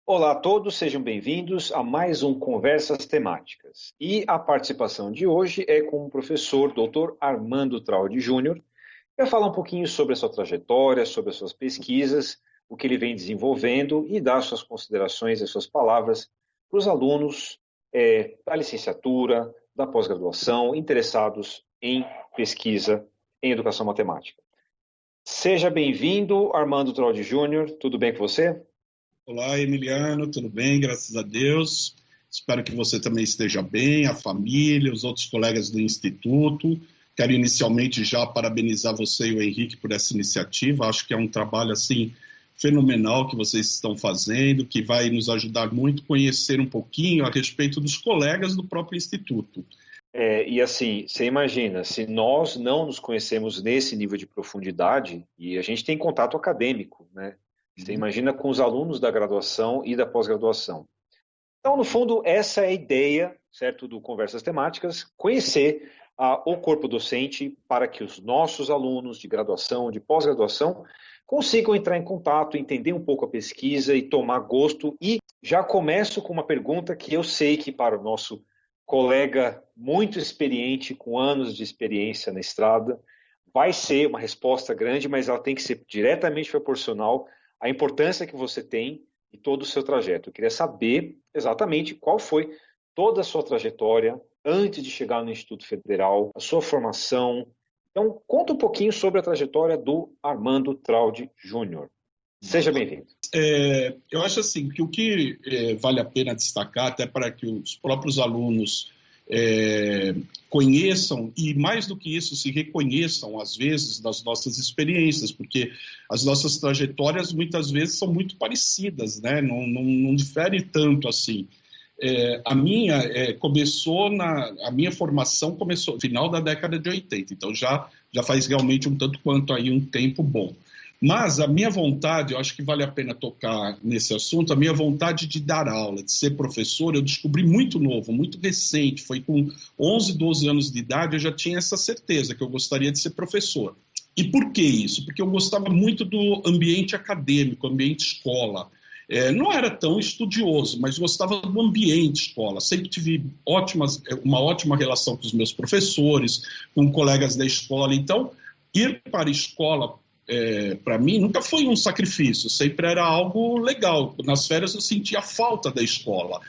Olá a todos, sejam bem-vindos a mais um Conversas Temáticas. E a participação de hoje é com o professor Dr. Armando Traude Júnior, que vai falar um pouquinho sobre a sua trajetória, sobre as suas pesquisas, o que ele vem desenvolvendo e dar suas considerações e suas palavras para os alunos da licenciatura, da pós-graduação, interessados em pesquisa em educação matemática. Seja bem-vindo, Armando Traude Júnior, tudo bem com você? Olá, Emiliano, tudo bem? Graças a Deus. Espero que você também esteja bem, a família, os outros colegas do Instituto. Quero inicialmente já parabenizar você e o Henrique por essa iniciativa. Acho que é um trabalho assim fenomenal que vocês estão fazendo, que vai nos ajudar muito a conhecer um pouquinho a respeito dos colegas do próprio Instituto. E assim, você imagina, se nós não nos conhecemos nesse nível de profundidade, e a gente tem contato acadêmico, né? Você imagina com os alunos da graduação e da pós-graduação. Então, no fundo, essa é a ideia, certo, do Conversas Temáticas, conhecer o corpo docente para que os nossos alunos de graduação, de pós-graduação, consigam entrar em contato, entender um pouco a pesquisa e tomar gosto. E já começo com uma pergunta que eu sei que para o nosso colega muito experiente, com anos de experiência na estrada, vai ser uma resposta grande, mas ela tem que ser diretamente proporcional à importância que você tem e todo o seu trajeto. Eu queria saber exatamente qual foi toda a sua trajetória antes de chegar no Instituto Federal, a sua formação. Então, conta um pouquinho sobre a trajetória do Armando Traude Júnior. Seja bem-vindo. Eu acho assim que o que vale a pena destacar, até para que os próprios alunos conheçam e, mais do que isso, se reconheçam, às vezes, das nossas experiências, porque as nossas trajetórias, muitas vezes, são muito parecidas, né? Não difere tanto assim. A minha formação começou no final da década de 80, então já faz realmente um tanto quanto aí um tempo bom. Mas a minha vontade, eu acho que vale a pena tocar nesse assunto, a minha vontade de dar aula, de ser professor, eu descobri muito novo, muito recente, foi com 11, 12 anos de idade, eu já tinha essa certeza que eu gostaria de ser professor. E por que isso? Porque eu gostava muito do ambiente acadêmico, ambiente escola. Não era tão estudioso, mas gostava do ambiente escola. Sempre tive uma ótima relação com os meus professores, com colegas da escola. Então, ir para a escola, para mim, nunca foi um sacrifício, sempre era algo legal. Nas férias eu sentia falta da escola,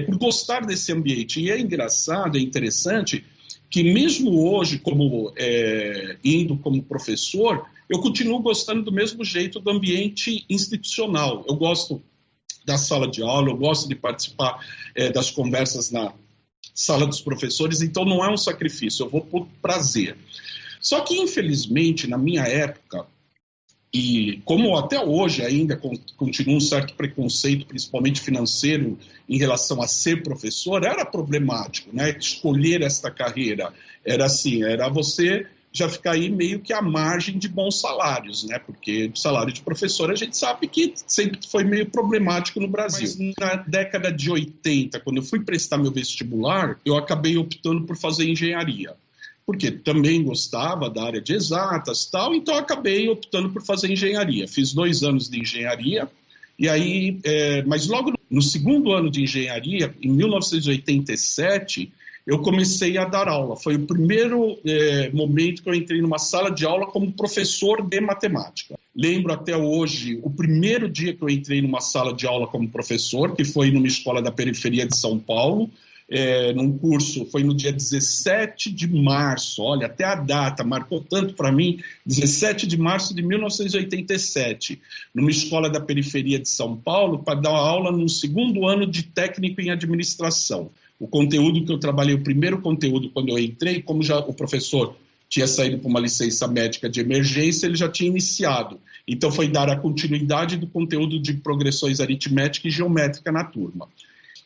por gostar desse ambiente. E é engraçado, é interessante, que mesmo hoje, indo como professor, eu continuo gostando do mesmo jeito do ambiente institucional. Eu gosto da sala de aula, eu gosto de participar das conversas na sala dos professores, então não é um sacrifício, eu vou por prazer. Só que, infelizmente, na minha época, e como até hoje ainda continua um certo preconceito, principalmente financeiro, em relação a ser professor, era problemático, né? Escolher esta carreira era assim, era você já ficar aí meio que à margem de bons salários, né? Porque o salário de professor a gente sabe que sempre foi meio problemático no Brasil. Mas na década de 80, quando eu fui prestar meu vestibular, eu acabei optando por fazer engenharia, porque também gostava da área de exatas e tal, então acabei optando por fazer engenharia. Fiz 2 anos de engenharia, e aí, mas logo no segundo ano de engenharia, em 1987, eu comecei a dar aula. Foi o primeiro momento que eu entrei numa sala de aula como professor de matemática. Lembro até hoje o primeiro dia que eu entrei numa sala de aula como professor, que foi numa escola da periferia de São Paulo, num curso, foi no dia 17 de março, olha, até a data, marcou tanto para mim, 17 de março de 1987, numa escola da periferia de São Paulo, para dar aula no segundo ano de técnico em administração. O conteúdo que eu trabalhei, o primeiro conteúdo quando eu entrei, como já o professor tinha saído para uma licença médica de emergência, ele já tinha iniciado. Então foi dar a continuidade do conteúdo de progressões aritmética e geométrica na turma.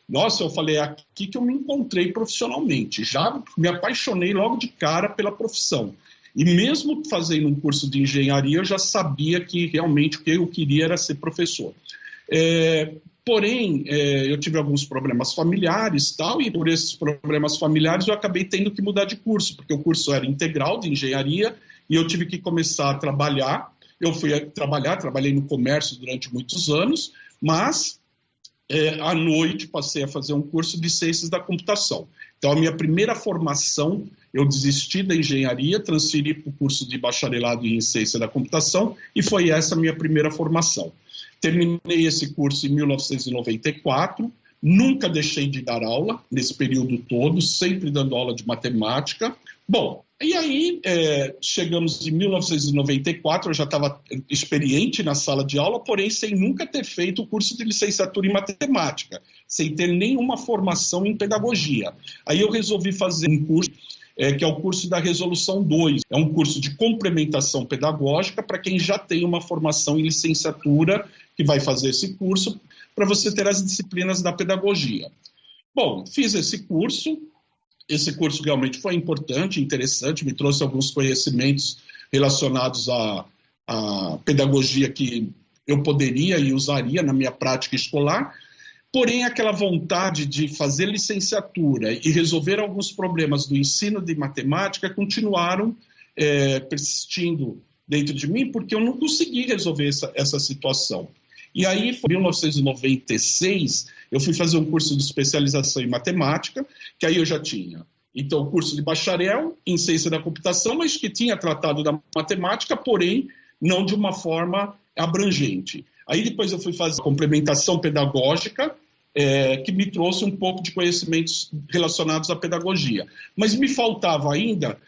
Nossa, eu falei, é aqui que eu me encontrei profissionalmente. Já me apaixonei logo de cara pela profissão. E mesmo fazendo um curso de engenharia, eu já sabia que realmente o que eu queria era ser professor. Porém, eu tive alguns problemas familiares tal, e por esses problemas familiares eu acabei tendo que mudar de curso, porque o curso era integral de engenharia e eu tive que começar a trabalhar. Eu fui trabalhei no comércio durante muitos anos, mas à noite passei a fazer um curso de ciências da computação. Então, a minha primeira formação, eu desisti da engenharia, transferi para o curso de bacharelado em ciência da computação e foi essa a minha primeira formação. Terminei esse curso em 1994, nunca deixei de dar aula nesse período todo, sempre dando aula de matemática. Bom, e aí chegamos em 1994, eu já estava experiente na sala de aula, porém sem nunca ter feito o curso de licenciatura em matemática, sem ter nenhuma formação em pedagogia. Aí eu resolvi fazer um curso que é o curso da Resolução 2. É um curso de complementação pedagógica para quem já tem uma formação em licenciatura, que vai fazer esse curso, para você ter as disciplinas da pedagogia. Bom, fiz esse curso realmente foi importante, interessante, me trouxe alguns conhecimentos relacionados à pedagogia que eu poderia e usaria na minha prática escolar, porém aquela vontade de fazer licenciatura e resolver alguns problemas do ensino de matemática continuaram persistindo dentro de mim, porque eu não consegui resolver essa situação. E aí, em 1996, eu fui fazer um curso de especialização em matemática, que aí eu já tinha, então, o curso de bacharel em ciência da computação, mas que tinha tratado da matemática, porém, não de uma forma abrangente. Aí, depois eu fui fazer complementação pedagógica, que me trouxe um pouco de conhecimentos relacionados à pedagogia. Mas me faltava ainda,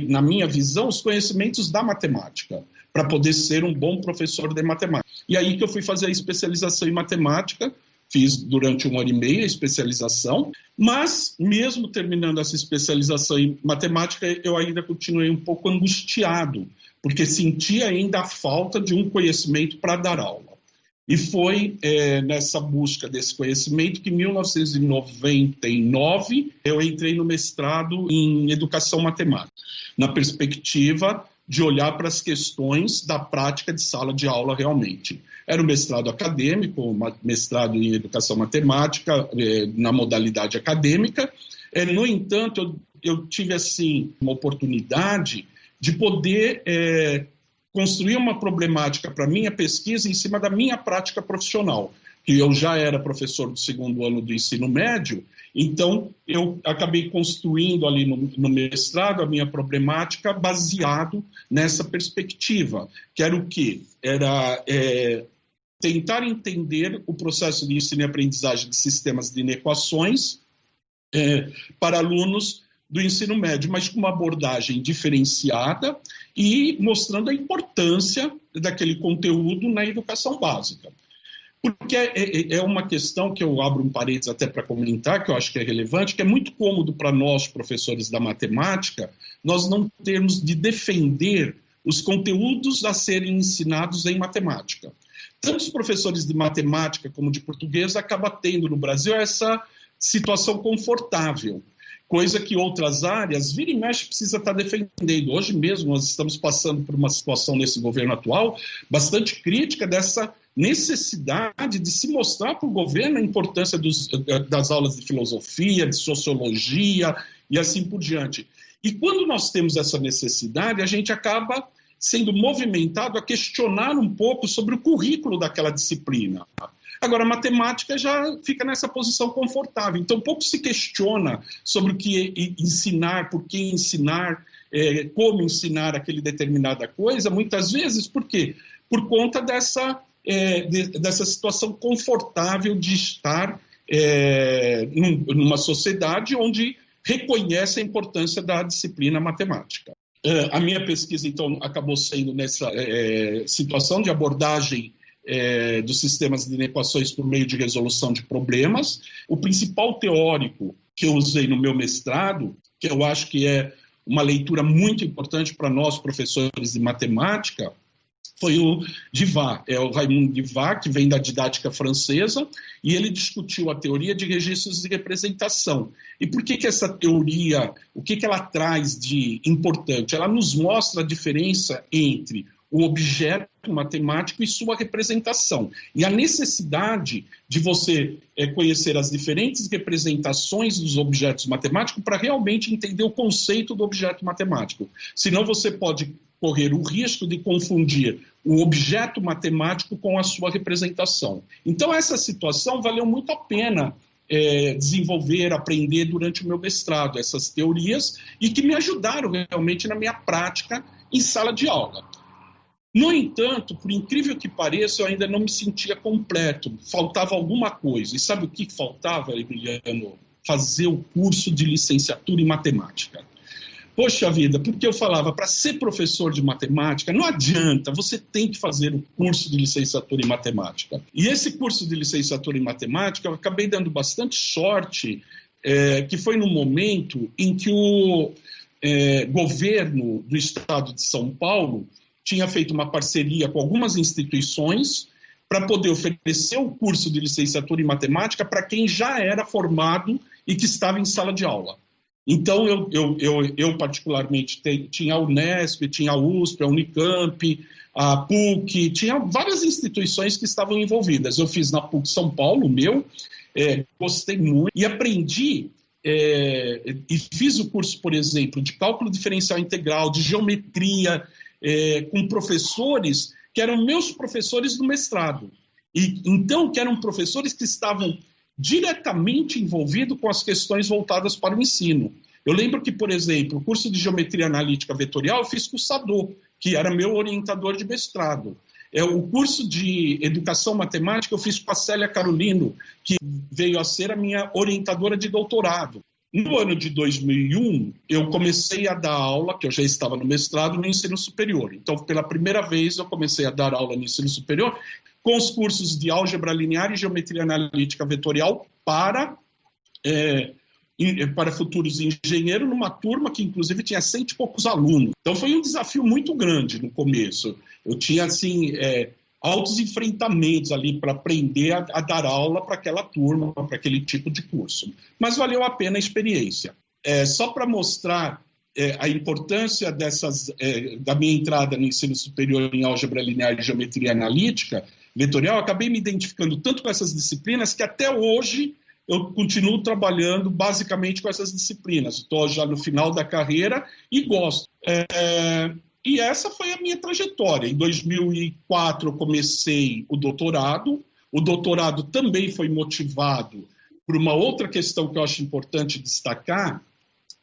na minha visão, os conhecimentos da matemática, para poder ser um bom professor de matemática. E aí que eu fui fazer a especialização em matemática, fiz durante 1 ano e meio a especialização, mas mesmo terminando essa especialização em matemática, eu ainda continuei um pouco angustiado, porque sentia ainda a falta de um conhecimento para dar aula. E foi nessa busca desse conhecimento que, em 1999, eu entrei no mestrado em Educação Matemática, na perspectiva de olhar para as questões da prática de sala de aula realmente. Era um mestrado acadêmico, mestrado em Educação Matemática, na modalidade acadêmica. No entanto, eu tive assim, uma oportunidade de poder construir uma problemática para a minha pesquisa em cima da minha prática profissional, que eu já era professor do 2º ano do ensino médio, então eu acabei construindo ali no mestrado a minha problemática baseado nessa perspectiva, que era o quê? Era tentar entender o processo de ensino e aprendizagem de sistemas de inequações para alunos do ensino médio, mas com uma abordagem diferenciada e mostrando a importância daquele conteúdo na educação básica. Porque é uma questão que eu abro um parênteses até para comentar, que eu acho que é relevante, que é muito cômodo para nós, professores da matemática, nós não termos de defender os conteúdos a serem ensinados em matemática. Tanto os professores de matemática como de português acabam tendo no Brasil essa situação confortável, coisa que outras áreas, vira e mexe, precisa estar defendendo. Hoje mesmo nós estamos passando por uma situação nesse governo atual bastante crítica dessa necessidade de se mostrar para o governo a importância das aulas de filosofia, de sociologia e assim por diante. E quando nós temos essa necessidade, a gente acaba sendo movimentado a questionar um pouco sobre o currículo daquela disciplina. Agora, a matemática já fica nessa posição confortável, então pouco se questiona sobre o que ensinar, por que ensinar, como ensinar aquele determinada coisa, muitas vezes, por quê? Por conta dessa situação confortável de estar numa sociedade onde reconhece a importância da disciplina matemática. A minha pesquisa, então, acabou sendo nessa situação de abordagem dos sistemas de inequações por meio de resolução de problemas. O principal teórico que eu usei no meu mestrado, que eu acho que é uma leitura muito importante para nós, professores de matemática, foi o Divat, o Raymond Divat, que vem da didática francesa, e ele discutiu a teoria de registros de representação. E por que essa teoria, o que ela traz de importante? Ela nos mostra a diferença entre o objeto matemático e sua representação. E a necessidade de você conhecer as diferentes representações dos objetos matemáticos para realmente entender o conceito do objeto matemático. Senão você pode correr o risco de confundir o objeto matemático com a sua representação. Então, essa situação valeu muito a pena desenvolver, aprender durante o meu mestrado, essas teorias, e que me ajudaram realmente na minha prática em sala de aula. No entanto, por incrível que pareça, eu ainda não me sentia completo, faltava alguma coisa. E sabe o que faltava, Emiliano? Fazer o curso de licenciatura em matemática. Poxa vida, porque eu falava, para ser professor de matemática, não adianta, você tem que fazer o curso de licenciatura em matemática. E esse curso de licenciatura em matemática, eu acabei dando bastante sorte, que foi no momento em que o governo do estado de São Paulo tinha feito uma parceria com algumas instituições para poder oferecer o curso de licenciatura em matemática para quem já era formado e que estava em sala de aula. Então, eu particularmente tinha a Unesp, tinha a USP, a Unicamp, a PUC, tinha várias instituições que estavam envolvidas. Eu fiz na PUC São Paulo, gostei muito e aprendi e fiz o curso, por exemplo, de cálculo diferencial integral, de geometria, com professores que eram meus professores do mestrado. E, então, que eram professores que estavam diretamente envolvidos com as questões voltadas para o ensino. Eu lembro que, por exemplo, o curso de Geometria Analítica Vetorial eu fiz com o Sadô, que era meu orientador de mestrado. O curso de Educação Matemática eu fiz com a Célia Carolino, que veio a ser a minha orientadora de doutorado. No ano de 2001, eu comecei a dar aula, que eu já estava no mestrado, no ensino superior. Então, pela primeira vez, eu comecei a dar aula no ensino superior com os cursos de Álgebra Linear e Geometria Analítica Vetorial para futuros engenheiros, numa turma que, inclusive, tinha 100 e poucos alunos. Então, foi um desafio muito grande no começo. Eu tinha, assim, altos enfrentamentos ali para aprender a dar aula para aquela turma, para aquele tipo de curso. Mas valeu a pena a experiência. Só para mostrar a importância da minha entrada no ensino superior em álgebra linear e geometria analítica vetorial, acabei me identificando tanto com essas disciplinas que até hoje eu continuo trabalhando basicamente com essas disciplinas. Estou já no final da carreira e gosto. E essa foi a minha trajetória. Em 2004 eu comecei o doutorado. O doutorado também foi motivado por uma outra questão que eu acho importante destacar,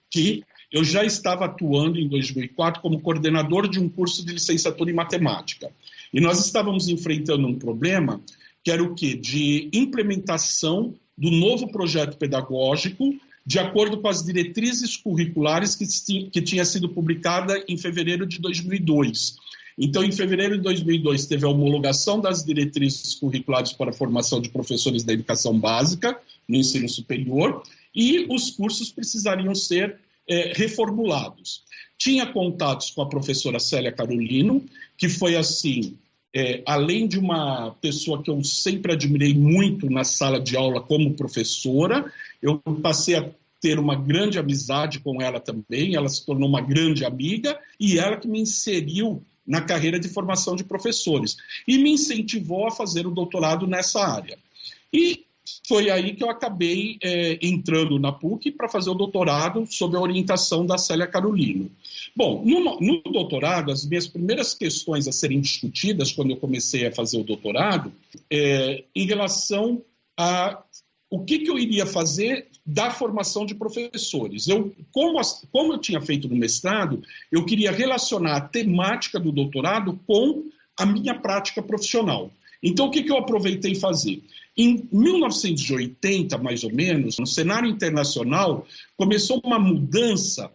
que eu já estava atuando em 2004 como coordenador de um curso de licenciatura em matemática. E nós estávamos enfrentando um problema que era o quê? De implementação do novo projeto pedagógico de acordo com as diretrizes curriculares que tinha sido publicada em fevereiro de 2002. Então, em fevereiro de 2002, teve a homologação das diretrizes curriculares para a formação de professores da educação básica no ensino superior e os cursos precisariam ser reformulados. Tinha contatos com a professora Célia Carolino, que foi assim, além de uma pessoa que eu sempre admirei muito na sala de aula como professora, eu passei a ter uma grande amizade com ela também, ela se tornou uma grande amiga e ela que me inseriu na carreira de formação de professores e me incentivou a fazer o doutorado nessa área. E foi aí que eu acabei entrando na PUC para fazer o doutorado sob a orientação da Célia Carolino. Bom, no doutorado, as minhas primeiras questões a serem discutidas quando eu comecei a fazer o doutorado, em relação a o que eu iria fazer da formação de professores. Como eu tinha feito no mestrado, eu queria relacionar a temática do doutorado com a minha prática profissional. Então, o que eu aproveitei e fazer? Em 1980, mais ou menos, no cenário internacional, começou uma mudança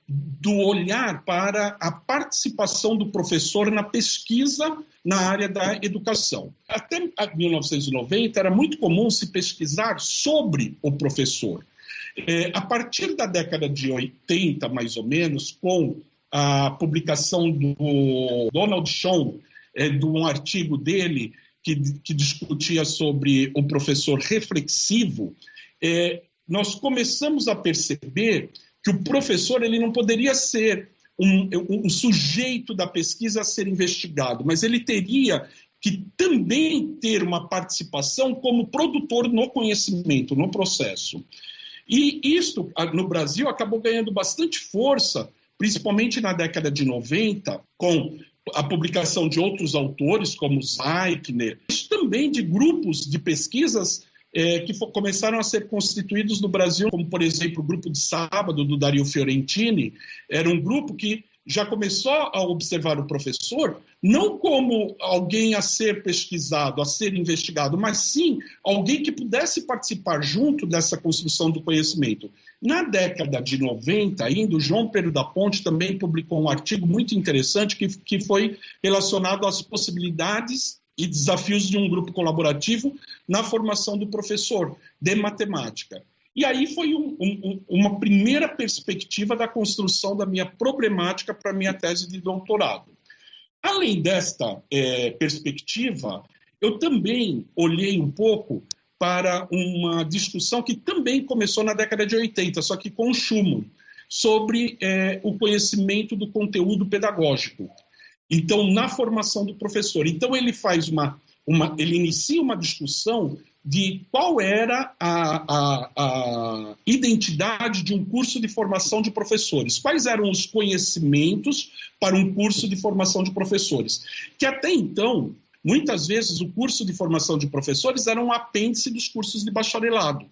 do olhar para a participação do professor na pesquisa na área da educação. Até 1990, era muito comum se pesquisar sobre o professor. A partir da década de 80, mais ou menos, com a publicação do Donald Schoen, de um artigo dele que discutia sobre o professor reflexivo, nós começamos a perceber que o professor ele não poderia ser um sujeito da pesquisa a ser investigado, mas ele teria que também ter uma participação como produtor no conhecimento, no processo. E isto, no Brasil, acabou ganhando bastante força principalmente na década de 90, com a publicação de outros autores, como Zeichner, mas também de grupos de pesquisas que começaram a ser constituídos no Brasil, como, por exemplo, o Grupo de Sábado, do Dario Fiorentini. Era um grupo que já começou a observar o professor não como alguém a ser pesquisado, a ser investigado, mas sim alguém que pudesse participar junto dessa construção do conhecimento. Na década de 90, ainda, o João Pedro da Ponte também publicou um artigo muito interessante que foi relacionado às possibilidades e desafios de um grupo colaborativo na formação do professor de matemática. E aí foi uma primeira perspectiva da construção da minha problemática para a minha tese de doutorado. Além desta perspectiva, eu também olhei um pouco para uma discussão que também começou na década de 80, só que com Schumann, sobre o conhecimento do conteúdo pedagógico. Então, na formação do professor. Então, ele faz ele inicia uma discussão de qual era a identidade de um curso de formação de professores. Quais eram os conhecimentos para um curso de formação de professores? Que até então, muitas vezes, o curso de formação de professores era um apêndice dos cursos de bacharelado.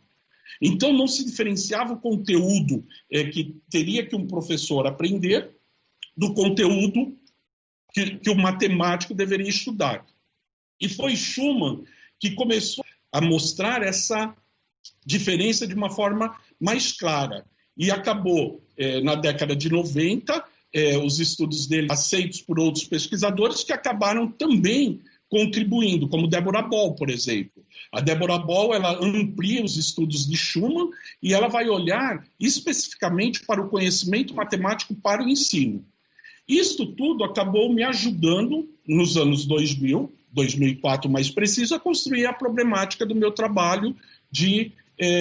Então, não se diferenciava o conteúdo que teria que um professor aprender do conteúdo que o matemático deveria estudar. E foi Schumann que começou a mostrar essa diferença de uma forma mais clara. E acabou, na década de 90, os estudos dele aceitos por outros pesquisadores que acabaram também contribuindo, como Deborah Ball, por exemplo. A Deborah Ball, ela amplia os estudos de Schumann e ela vai olhar especificamente para o conhecimento matemático para o ensino. Isto tudo acabou me ajudando, nos anos 2000, 2004 mais preciso, a construir a problemática do meu trabalho de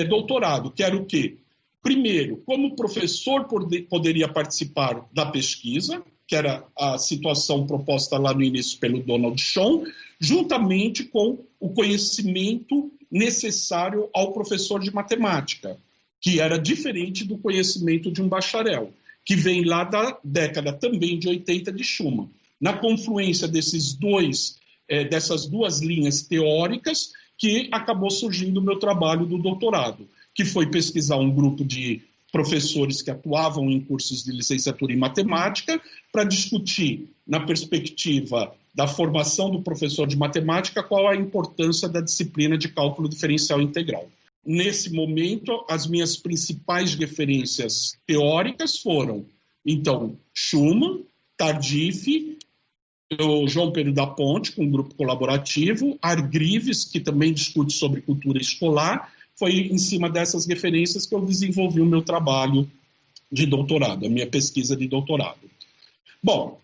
doutorado, que era o quê? Primeiro, como o professor poderia participar da pesquisa, que era a situação proposta lá no início pelo Donald Schoen, juntamente com o conhecimento necessário ao professor de matemática, que era diferente do conhecimento de um bacharel, que vem lá da década também de 80 de Schumann. Na confluência dessas duas linhas teóricas que acabou surgindo o meu trabalho do doutorado, que foi pesquisar um grupo de professores que atuavam em cursos de licenciatura em matemática para discutir, na perspectiva da formação do professor de matemática, qual a importância da disciplina de cálculo diferencial integral. Nesse momento, as minhas principais referências teóricas foram, então, Schumann, Tardif, o João Pedro da Ponte, com um grupo colaborativo, Hargreaves, que também discute sobre cultura escolar. Foi em cima dessas referências que eu desenvolvi o meu trabalho de doutorado, a minha pesquisa de doutorado. Bom,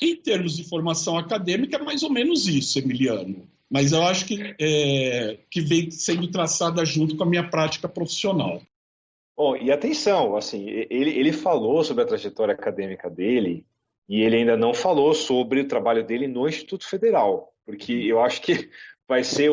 em termos de formação acadêmica, é mais ou menos isso, Emiliano. Mas eu acho que vem sendo traçada junto com a minha prática profissional. Bom, e atenção, assim, ele falou sobre a trajetória acadêmica dele e ele ainda não falou sobre o trabalho dele no Instituto Federal, porque eu acho que vai ser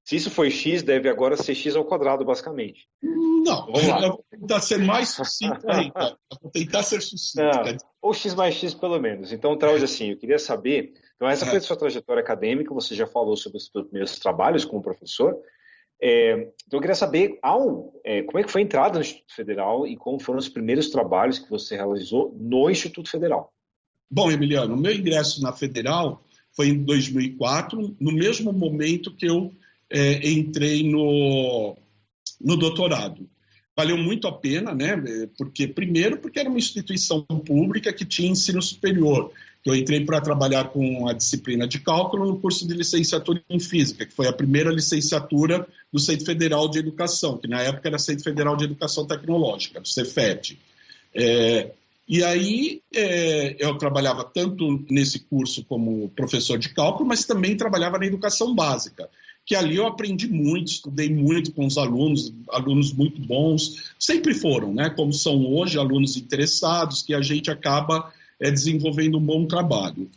se isso foi x, deve agora ser x ao quadrado, basicamente. Não, vamos lá. Eu vou tentar ser mais sucinto ainda. Vou tentar ser sucinto. Não, ou x mais x, pelo menos. Então, Traud, assim, eu queria saber... Então, essa foi a sua trajetória acadêmica, você já falou sobre os meus trabalhos como professor. Então, eu queria saber como é que foi a entrada no Instituto Federal e como foram os primeiros trabalhos que você realizou no Instituto Federal. Bom, Emiliano, o meu ingresso na Federal foi em 2004, no mesmo momento que eu entrei no doutorado. Valeu muito a pena, né? Primeiro, porque era uma instituição pública que tinha ensino superior. Eu entrei para trabalhar com a disciplina de cálculo no curso de licenciatura em física, que foi a primeira licenciatura do Centro Federal de Educação, que na época era Centro Federal de Educação Tecnológica, do Cefet. E aí eu trabalhava tanto nesse curso como professor de cálculo, mas também trabalhava na educação básica, que ali eu aprendi muito, estudei muito com os alunos muito bons, sempre foram, né, como são hoje, alunos interessados, que a gente acaba desenvolvendo um bom trabalho.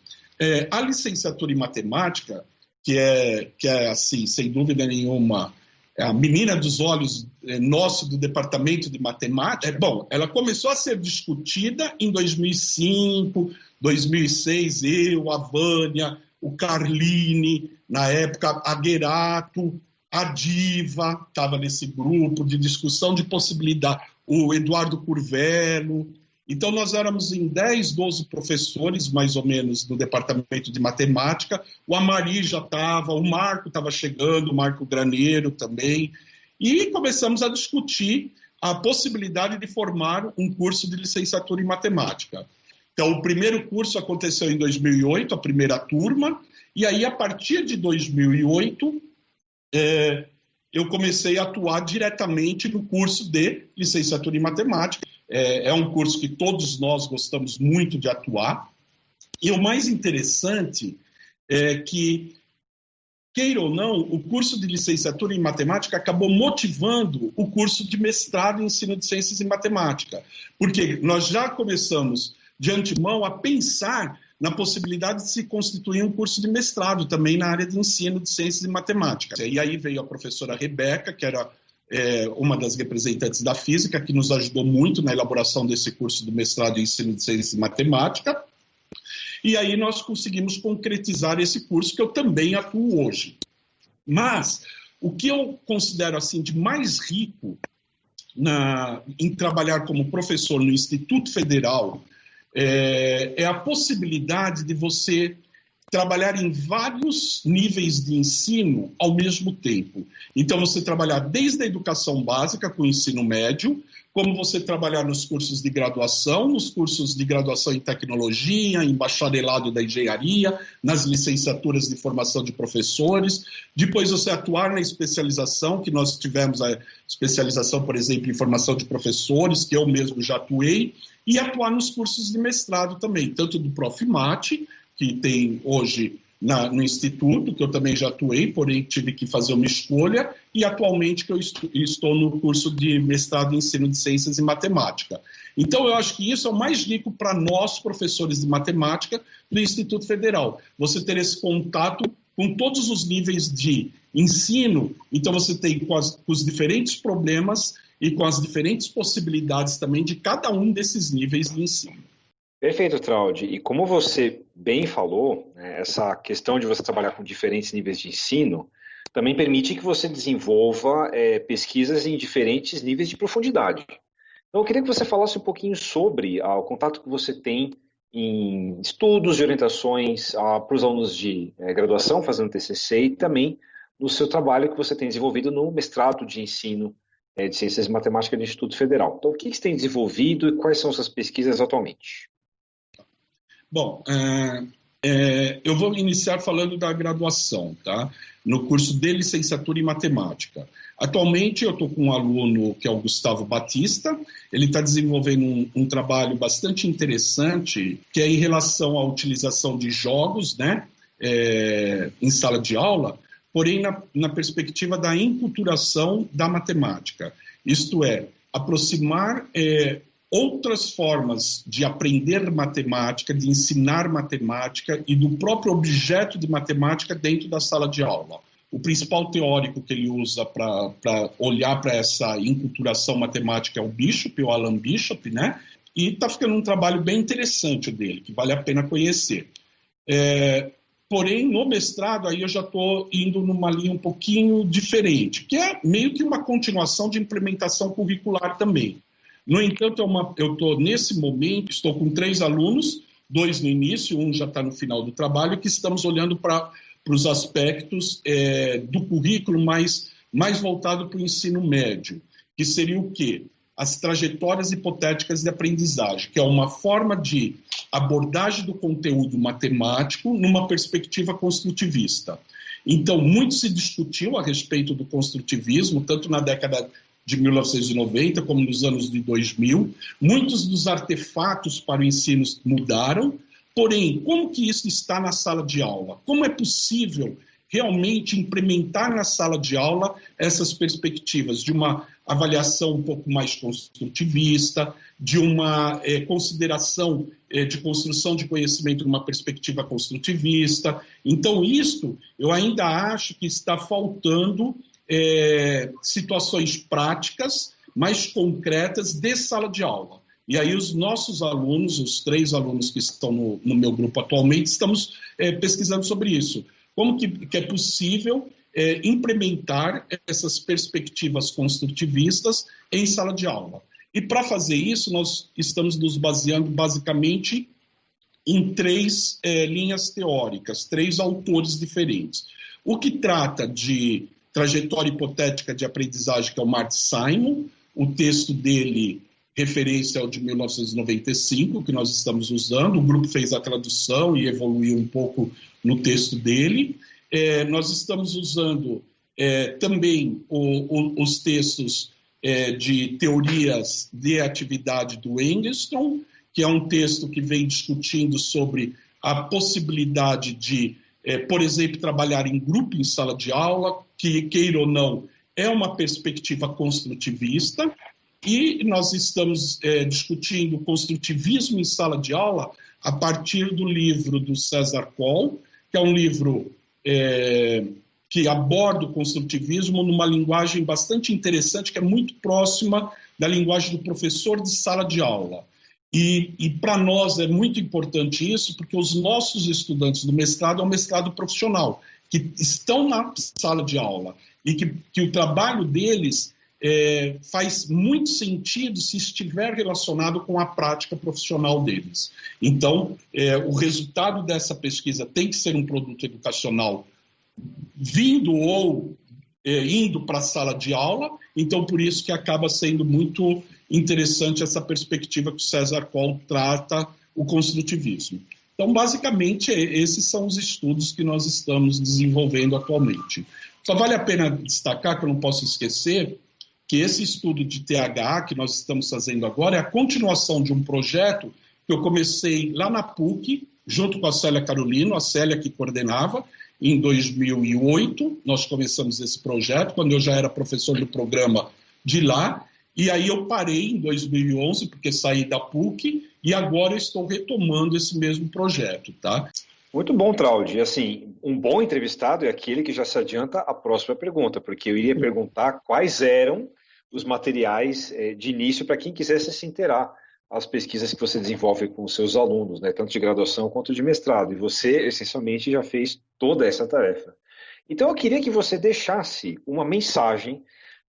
A licenciatura em matemática, que é assim, sem dúvida nenhuma, a menina dos olhos nosso do departamento de matemática. Bom, ela começou a ser discutida em 2005, 2006, eu, a Vânia, o Carline, na época a Guerato, a Diva estava nesse grupo de discussão de possibilidade, o Eduardo Curvelo. Então, nós éramos em 10, 12 professores, mais ou menos, do departamento de matemática. O Amari já estava, o Marco estava chegando, o Marco Graneiro também. E começamos a discutir a possibilidade de formar um curso de licenciatura em matemática. Então, o primeiro curso aconteceu em 2008, a primeira turma. E aí, a partir de 2008, eu comecei a atuar diretamente no curso de licenciatura em matemática. É um curso que todos nós gostamos muito de atuar. E o mais interessante é que, queira ou não, o curso de licenciatura em matemática acabou motivando o curso de mestrado em ensino de ciências em matemática. Porque nós já começamos, de antemão, a pensar na possibilidade de se constituir um curso de mestrado também na área de ensino de ciências em matemática. E aí veio a professora Rebeca, que era uma das representantes da física, que nos ajudou muito na elaboração desse curso de mestrado em ensino de ciências em matemática. E aí nós conseguimos concretizar esse curso, que eu também atuo hoje. Mas o que eu considero assim de mais rico em trabalhar como professor no Instituto Federal é a possibilidade de você trabalhar em vários níveis de ensino ao mesmo tempo. Então, você trabalhar desde a educação básica com o ensino médio, como você trabalhar nos cursos de graduação, nos cursos de graduação em tecnologia, em bacharelado da engenharia, nas licenciaturas de formação de professores. Depois, você atuar na especialização, que nós tivemos a especialização, por exemplo, em formação de professores, que eu mesmo já atuei, e atuar nos cursos de mestrado também, tanto do Profimate, que tem hoje no Instituto, que eu também já atuei, porém tive que fazer uma escolha, e atualmente que eu estou no curso de mestrado em ensino de ciências em matemática. Então, eu acho que isso é o mais rico para nós, professores de matemática do Instituto Federal. Você ter esse contato com todos os níveis de ensino, então você tem com os diferentes problemas e com as diferentes possibilidades também de cada um desses níveis de ensino. Perfeito, Traudi. E como você bem falou, né, essa questão de você trabalhar com diferentes níveis de ensino também permite que você desenvolva pesquisas em diferentes níveis de profundidade. Então, eu queria que você falasse um pouquinho sobre o contato que você tem em estudos e orientações para os alunos de graduação fazendo TCC e também no seu trabalho que você tem desenvolvido no mestrado de ensino de Ciências e Matemática do Instituto Federal. Então, o que você tem desenvolvido e quais são suas pesquisas atualmente? Bom, eu vou iniciar falando da graduação, tá? No curso de licenciatura em matemática. Atualmente eu estou com um aluno que é o Gustavo Batista, ele está desenvolvendo um trabalho bastante interessante, que é em relação à utilização de jogos, né, em sala de aula, porém na perspectiva da enculturação da matemática. Isto é, aproximar outras formas de aprender matemática, de ensinar matemática e do próprio objeto de matemática dentro da sala de aula. O principal teórico que ele usa para olhar para essa enculturação matemática é o Bishop, o Alan Bishop, né? E está ficando um trabalho bem interessante dele, que vale a pena conhecer. Porém, no mestrado, aí eu já estou indo numa linha um pouquinho diferente, que é meio que uma continuação de implementação curricular também. No entanto, eu estou nesse momento, estou com 3 alunos, 2 no início, um já está no final do trabalho, que estamos olhando para os aspectos do currículo mais voltado para o ensino médio, que seria o quê? As trajetórias hipotéticas de aprendizagem, que é uma forma de abordagem do conteúdo matemático numa perspectiva construtivista. Então, muito se discutiu a respeito do construtivismo, tanto na década de 1990, como nos anos de 2000. Muitos dos artefatos para o ensino mudaram, porém, como que isso está na sala de aula? Como é possível realmente implementar na sala de aula essas perspectivas de uma avaliação um pouco mais construtivista, de uma consideração de construção de conhecimento numa perspectiva construtivista? Então, isto eu ainda acho que está faltando situações práticas, mais concretas de sala de aula. E aí os nossos alunos, os 3 alunos que estão no meu grupo atualmente, estamos pesquisando sobre isso. Como que é possível implementar essas perspectivas construtivistas em sala de aula. E para fazer isso, nós estamos nos baseando basicamente em 3 linhas teóricas, 3 autores diferentes. O que trata de trajetória hipotética de aprendizagem, que é o Martin Simon, o texto dele, referência ao de 1995, que nós estamos usando, o grupo fez a tradução e evoluiu um pouco no texto dele. Nós estamos usando também os textos de teorias de atividade do Engstrom, que é um texto que vem discutindo sobre a possibilidade de, por exemplo, trabalhar em grupo em sala de aula, que, queira ou não, é uma perspectiva construtivista, e nós estamos discutindo construtivismo em sala de aula a partir do livro do César Coll, que é um livro que aborda o construtivismo numa linguagem bastante interessante, que é muito próxima da linguagem do professor de sala de aula. E para nós é muito importante isso, porque os nossos estudantes do mestrado é um mestrado profissional, que estão na sala de aula, e que o trabalho deles faz muito sentido se estiver relacionado com a prática profissional deles. Então, o resultado dessa pesquisa tem que ser um produto educacional vindo ou indo para a sala de aula, então por isso que acaba sendo muito interessante essa perspectiva que o César Coll trata o construtivismo. Então, basicamente, esses são os estudos que nós estamos desenvolvendo atualmente. Só vale a pena destacar, que eu não posso esquecer, que esse estudo de TH que nós estamos fazendo agora é a continuação de um projeto que eu comecei lá na PUC, junto com a Célia Carolino, a Célia que coordenava, em 2008, nós começamos esse projeto, quando eu já era professor do programa de lá, e aí eu parei em 2011, porque saí da PUC, e agora eu estou retomando esse mesmo projeto, tá? Muito bom, Traudi. Assim, um bom entrevistado é aquele que já se adianta à próxima pergunta, porque eu iria perguntar quais eram os materiais de início para quem quisesse se inteirar as pesquisas que você desenvolve com os seus alunos, né, tanto de graduação quanto de mestrado, e você, essencialmente, já fez toda essa tarefa. Então, eu queria que você deixasse uma mensagem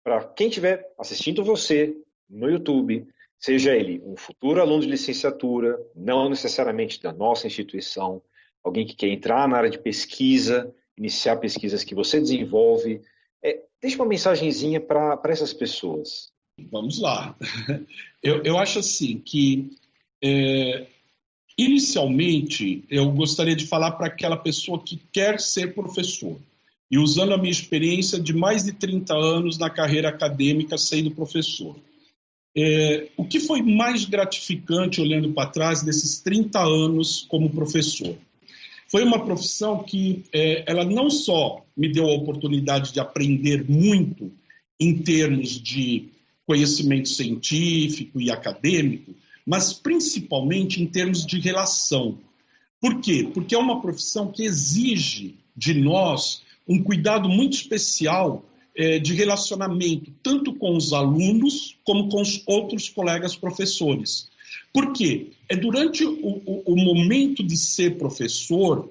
para quem estiver assistindo você no YouTube, seja ele um futuro aluno de licenciatura, não necessariamente da nossa instituição, alguém que quer entrar na área de pesquisa, iniciar pesquisas que você desenvolve. Deixa uma mensagenzinha para essas pessoas. Vamos lá. Eu acho assim que, inicialmente, eu gostaria de falar para aquela pessoa que quer ser professor. E usando a minha experiência de mais de 30 anos na carreira acadêmica sendo professor. O que foi mais gratificante, olhando para trás, desses 30 anos como professor? Foi uma profissão que ela não só me deu a oportunidade de aprender muito em termos de conhecimento científico e acadêmico, mas principalmente em termos de relação. Por quê? Porque é uma profissão que exige de nós um cuidado muito especial de relacionamento, tanto com os alunos como com os outros colegas professores. Por quê? Durante o momento de ser professor,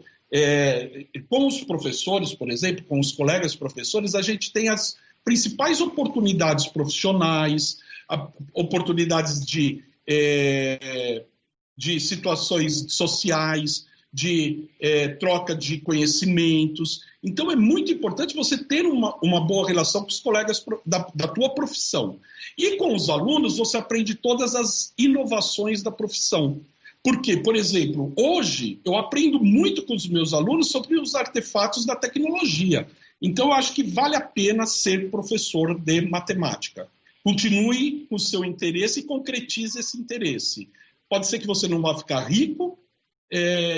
com os professores, por exemplo, com os colegas professores, a gente tem as principais oportunidades profissionais, oportunidades de situações sociais, de troca de conhecimentos. Então, é muito importante você ter uma boa relação com os colegas da tua profissão. E com os alunos, você aprende todas as inovações da profissão. Por quê? Por exemplo, hoje eu aprendo muito com os meus alunos sobre os artefatos da tecnologia. Então, eu acho que vale a pena ser professor de matemática. Continue com o seu interesse e concretize esse interesse. Pode ser que você não vá ficar rico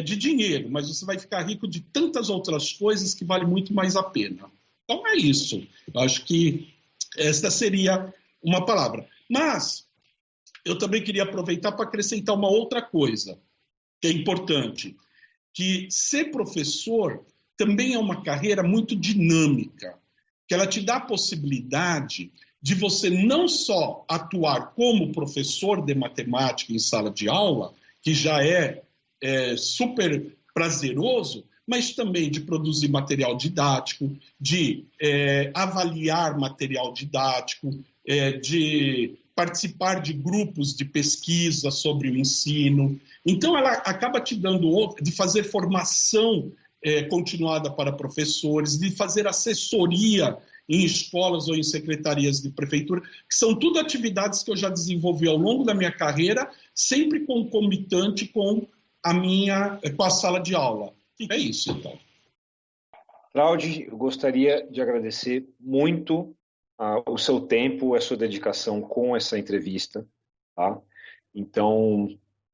de dinheiro, mas você vai ficar rico de tantas outras coisas que vale muito mais a pena. Então, é isso. Eu acho que esta seria uma palavra. Mas eu também queria aproveitar para acrescentar uma outra coisa, que é importante, que ser professor também é uma carreira muito dinâmica. que ela te dá a possibilidade de você não só atuar como professor de matemática em sala de aula, que já é super prazeroso, mas também de produzir material didático, de avaliar material didático, de participar de grupos de pesquisa sobre o ensino. Então, ela acaba te dando de fazer formação continuada para professores, de fazer assessoria em escolas ou em secretarias de prefeitura, que são tudo atividades que eu já desenvolvi ao longo da minha carreira, sempre concomitante com a sala de aula. E é isso, então. Claudio, eu gostaria de agradecer muito o seu tempo, a sua dedicação com essa entrevista. Tá? Então,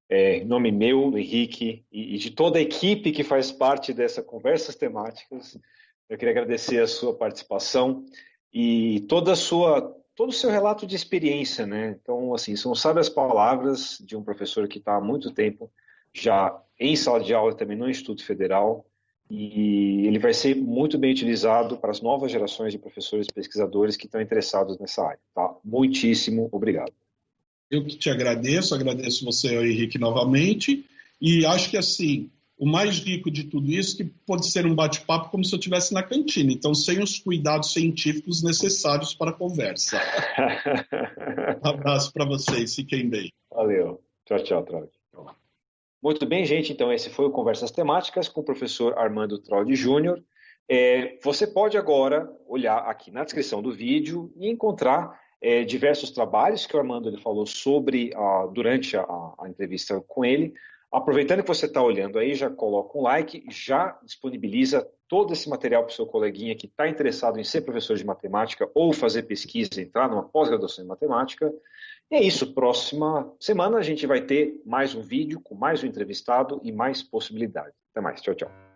em nome meu, do Henrique, e de toda a equipe que faz parte dessa Conversas Temáticas, eu queria agradecer a sua participação e todo o seu relato de experiência, né? Então, assim, são sábias palavras de um professor que está há muito tempo já em sala de aula, também no Instituto Federal, e ele vai ser muito bem utilizado para as novas gerações de professores e pesquisadores que estão interessados nessa área. Tá? Muitíssimo obrigado. Eu que te agradeço você, Henrique, novamente, e acho que, assim, o mais rico de tudo isso é que pode ser um bate-papo como se eu estivesse na cantina, então sem os cuidados científicos necessários para a conversa. Um abraço para vocês, fiquem bem. Valeu. Tchau, tchau, Traude. Muito bem, gente, então esse foi o Conversas Temáticas com o professor Armando Traude Júnior. Você pode agora olhar aqui na descrição do vídeo e encontrar diversos trabalhos que o Armando ele falou sobre durante a entrevista com ele. Aproveitando que você está olhando aí, já coloca um like, já disponibiliza todo esse material para o seu coleguinha que está interessado em ser professor de matemática ou fazer pesquisa, entrar numa pós-graduação em matemática. E é isso, próxima semana a gente vai ter mais um vídeo com mais um entrevistado e mais possibilidades. Até mais, tchau, tchau.